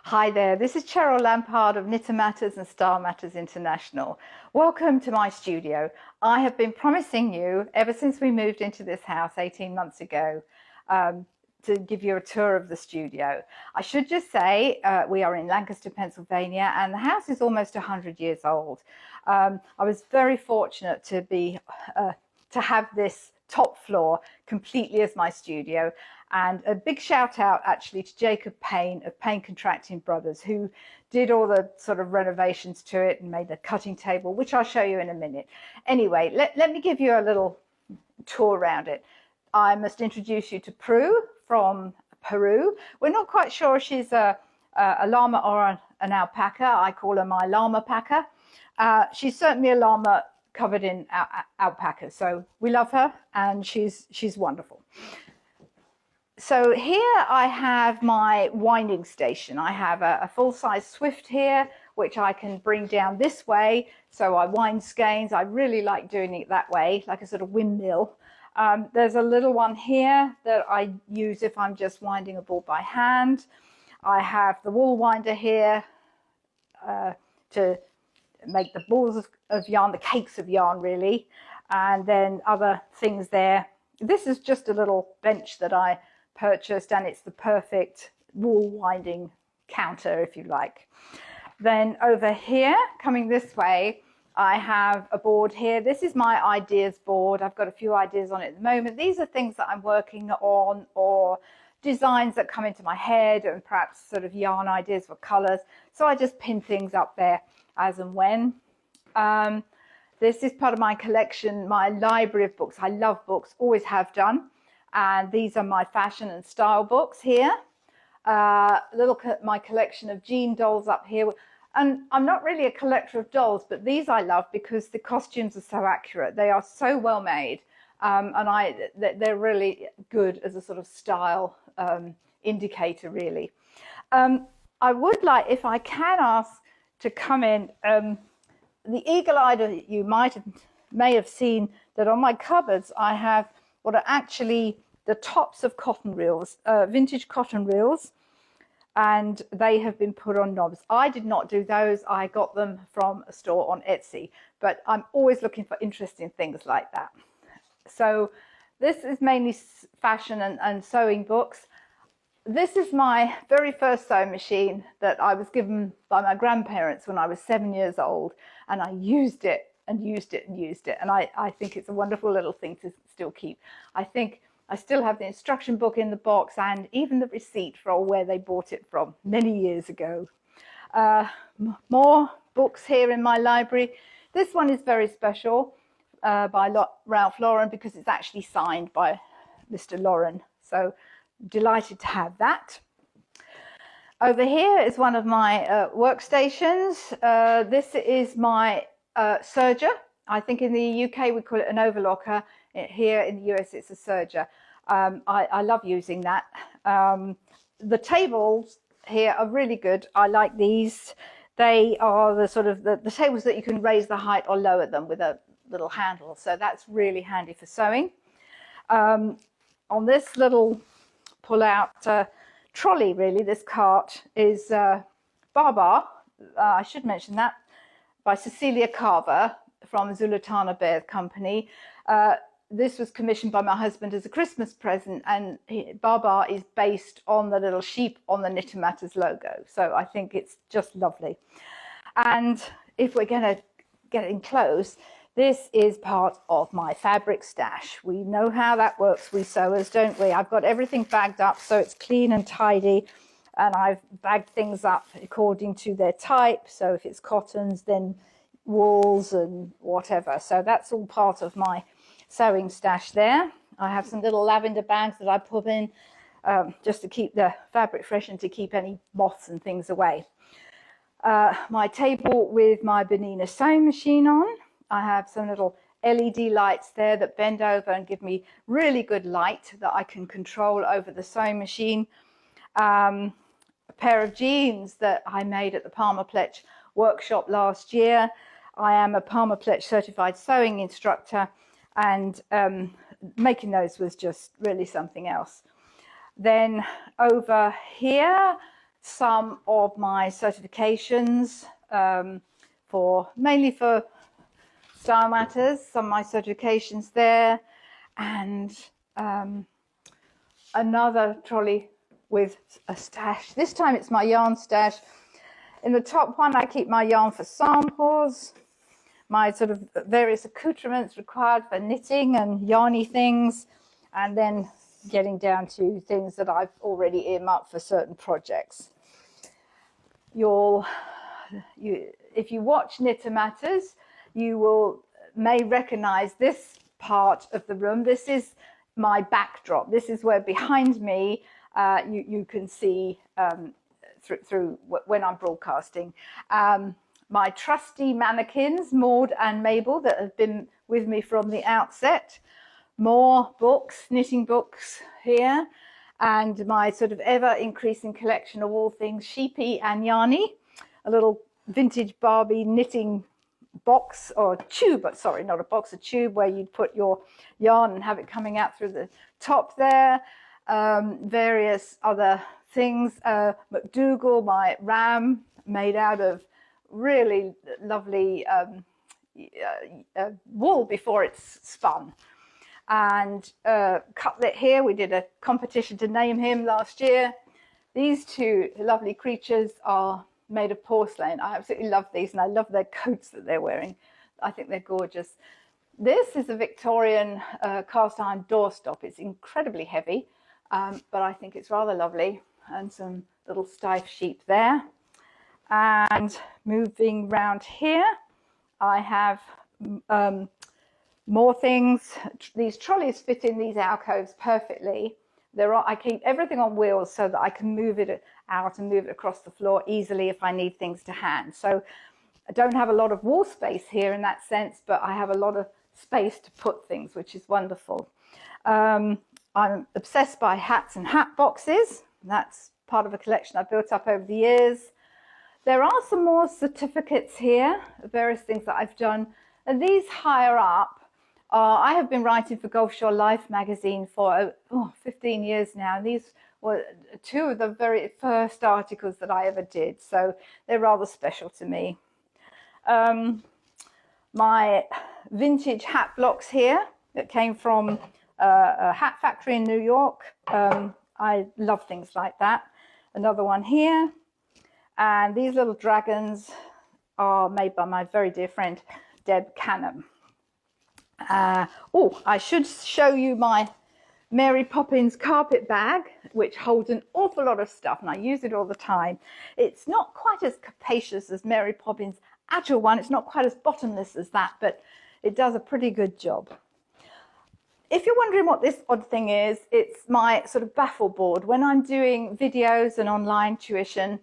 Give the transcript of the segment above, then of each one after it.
Hi there, this is Cheryl Lampard of Knitter Matters and Style Matters International. Welcome to my studio. I have been promising you ever since we moved into this house 18 months ago to give you a tour of the studio. I should just say we are in Lancaster, Pennsylvania, and the house is almost 100 years old. I was very fortunate to have this top floor completely as my studio. And a big shout out actually to Jacob Payne of Payne Contracting Brothers, who did all the sort of renovations to it and made the cutting table, which I'll show you in a minute. Anyway, let me give you a little tour around it. I must introduce you to Prue from Peru. We're not quite sure if she's a llama or an alpaca. I call her my llama packer. She's certainly a llama covered in alpaca, so we love her and she's wonderful. So here I have my winding station. I have a full-size Swift here, which I can bring down this way. So I wind skeins. I really like doing it that way, like a sort of windmill. There's a little one here that I use if I'm just winding a ball by hand. I have the wool winder here to make the balls of yarn, the cakes of yarn really, and then other things there. This is just a little bench that I purchased, and it's the perfect wool winding counter, if you like. Then over here, coming this way, I have a board here. This is my ideas board. I've got a few ideas on it at the moment. These are things that I'm working on, or designs that come into my head, and perhaps sort of yarn ideas for colors. So I just pin things up there as and when. This is part of my collection, my library of books. I love books, always have done. And these are my fashion and style books here. Look at my collection of jean dolls up here. And I'm not really a collector of dolls, but these I love because the costumes are so accurate. They are so well made. And they're really good as a sort of style indicator, really. I would like, if I can ask to come in, the eagle-eyed you may have seen that on my cupboards I have what are actually the tops of cotton reels, vintage cotton reels, and they have been put on knobs. I did not do those. I got them from a store on Etsy, but I'm always looking for interesting things like that. So this is mainly fashion and sewing books. This is my very first sewing machine that I was given by my grandparents when I was 7 years old, and I used it and used it and used it, and I think it's a wonderful little thing to still keep. I think I still have the instruction book in the box and even the receipt for where they bought it from many years ago. More books here in my library. This one is very special by Ralph Lauren because it's actually signed by Mr. Lauren, so delighted to have that. Over here is one of my workstations. This is my serger. I think in the UK we call it an overlocker. Here in the US it's a serger. I love using that. The tables here are really good. I like these. They are the sort of the tables that you can raise the height or lower them with a little handle. So that's really handy for sewing. On this little pull-out trolley, really, this cart is Baba, I should mention that, by Cecilia Carver from Zulatana Bear Company. This was commissioned by my husband as a Christmas present, and Baba is based on the little sheep on the Knitter Matters logo. So I think it's just lovely. And if we're going to get in close, this is part of my fabric stash. We know how that works, we sewers, don't we? I've got everything bagged up so it's clean and tidy, and I've bagged things up according to their type. So if it's cottons, then wools and whatever. So that's all part of my sewing stash there. I have some little lavender bags that I put in just to keep the fabric fresh and to keep any moths and things away. My table with my Benina sewing machine on. I have some little LED lights there that bend over and give me really good light that I can control over the sewing machine. A pair of jeans that I made at the Palmer Pletch workshop last year. I am a Palmer Pletch certified sewing instructor, and making those was just really something else. Then over here some of my certifications mainly for Style Matters, some of my certifications there, and another trolley with a stash. This time it's my yarn stash. In the top one, I keep my yarn for samples, my sort of various accoutrements required for knitting and yarny things, and then getting down to things that I've already earmarked for certain projects. If you watch Knitter Matters, you may recognize this part of the room. This is my backdrop. This is where behind me you can see through when I'm broadcasting my trusty mannequins, Maud and Mabel, that have been with me from the outset. More books, knitting books here, and my sort of ever increasing collection of all things sheepy and yarny. A little vintage Barbie knitting box or tube, sorry, not a box, a tube where you'd put your yarn and have it coming out through the top there. Various other things. McDougall, my ram, made out of really lovely wool before it's spun. And Cutlet here, we did a competition to name him last year. These two lovely creatures are made of porcelain. I absolutely love these, and I love their coats that they're wearing. I think they're gorgeous. This is a Victorian cast iron doorstop. It's incredibly heavy, but I think it's rather lovely. And some little stiff sheep there. And moving round here, I have more things. These trolleys fit in these alcoves perfectly. I keep everything on wheels so that I can move it out and move it across the floor easily if I need things to hand. So I don't have a lot of wall space here in that sense, but I have a lot of space to put things, which is wonderful. I'm obsessed by hats and hat boxes. That's part of a collection I've built up over the years. There are some more certificates here, various things that I've done. And these higher up, I have been writing for Gulf Shore Life magazine for 15 years now. And these were two of the very first articles that I ever did. So they're rather special to me. My vintage hat blocks here that came from a hat factory in New York. I love things like that. Another one here. And these little dragons are made by my very dear friend, Deb Canham. I should show you my Mary Poppins carpet bag, which holds an awful lot of stuff, and I use it all the time. It's not quite as capacious as Mary Poppins' actual one. It's not quite as bottomless as that, but it does a pretty good job. If you're wondering what this odd thing is, it's my sort of baffle board. When I'm doing videos and online tuition,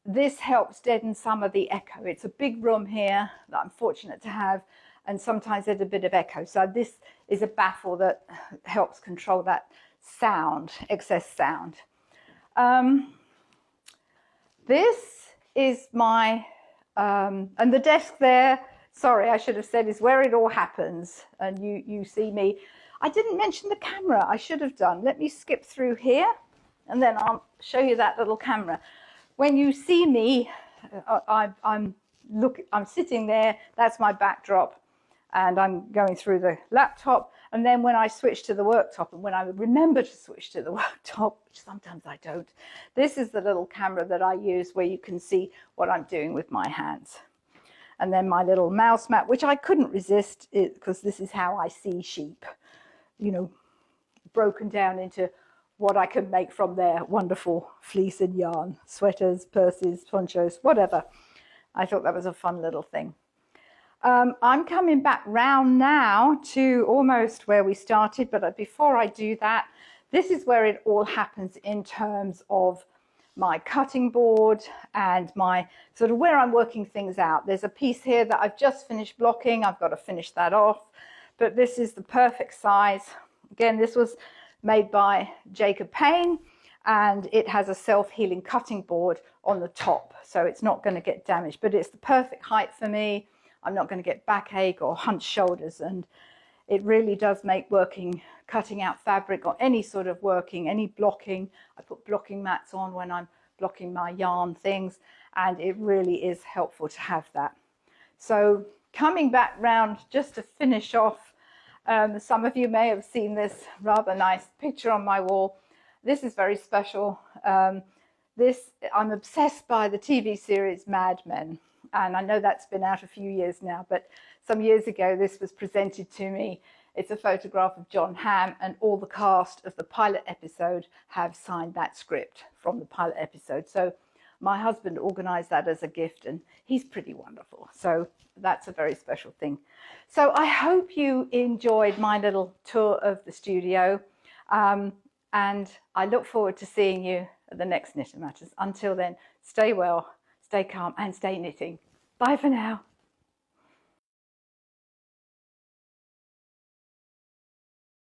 this helps deaden some of the echo. It's a big room here that I'm fortunate to have, and sometimes there's a bit of echo. So this is a baffle that helps control that sound, excess sound. This is my, and the desk there, sorry, I should have said, is where it all happens. And you see me. I didn't mention the camera. I should have done. Let me skip through here, and then I'll show you that little camera. When you see me, I'm sitting there. That's my backdrop, and I'm going through the laptop. And then when I switch to the worktop, and when I remember to switch to the worktop, which sometimes I don't, this is the little camera that I use where you can see what I'm doing with my hands. And then my little mouse mat, which I couldn't resist because this is how I see sheep, you know, broken down into what I can make from their wonderful fleece and yarn, sweaters, purses, ponchos, whatever. I thought that was a fun little thing. I'm coming back round now to almost where we started, but before I do that, this is where it all happens in terms of my cutting board and my sort of where I'm working things out. There's a piece here that I've just finished blocking. I've got to finish that off, but this is the perfect size. Again, this was made by Jacob Payne, and it has a self-healing cutting board on the top, so it's not going to get damaged, but it's the perfect height for me. I'm not going to get backache or hunched shoulders, and it really does make working, cutting out fabric or any sort of working, any blocking. I put blocking mats on when I'm blocking my yarn things, and it really is helpful to have that. So coming back round just to finish off, some of you may have seen this rather nice picture on my wall. This is very special. I'm obsessed by the TV series Mad Men, and I know that's been out a few years now, but some years ago this was presented to me. It's a photograph of John Hamm, and all the cast of the pilot episode have signed that script from the pilot episode. So my husband organised that as a gift, and he's pretty wonderful. So that's a very special thing. So I hope you enjoyed my little tour of the studio, and I look forward to seeing you at the next Knit and Matters. Until then, stay well, stay calm, and stay knitting. Bye for now.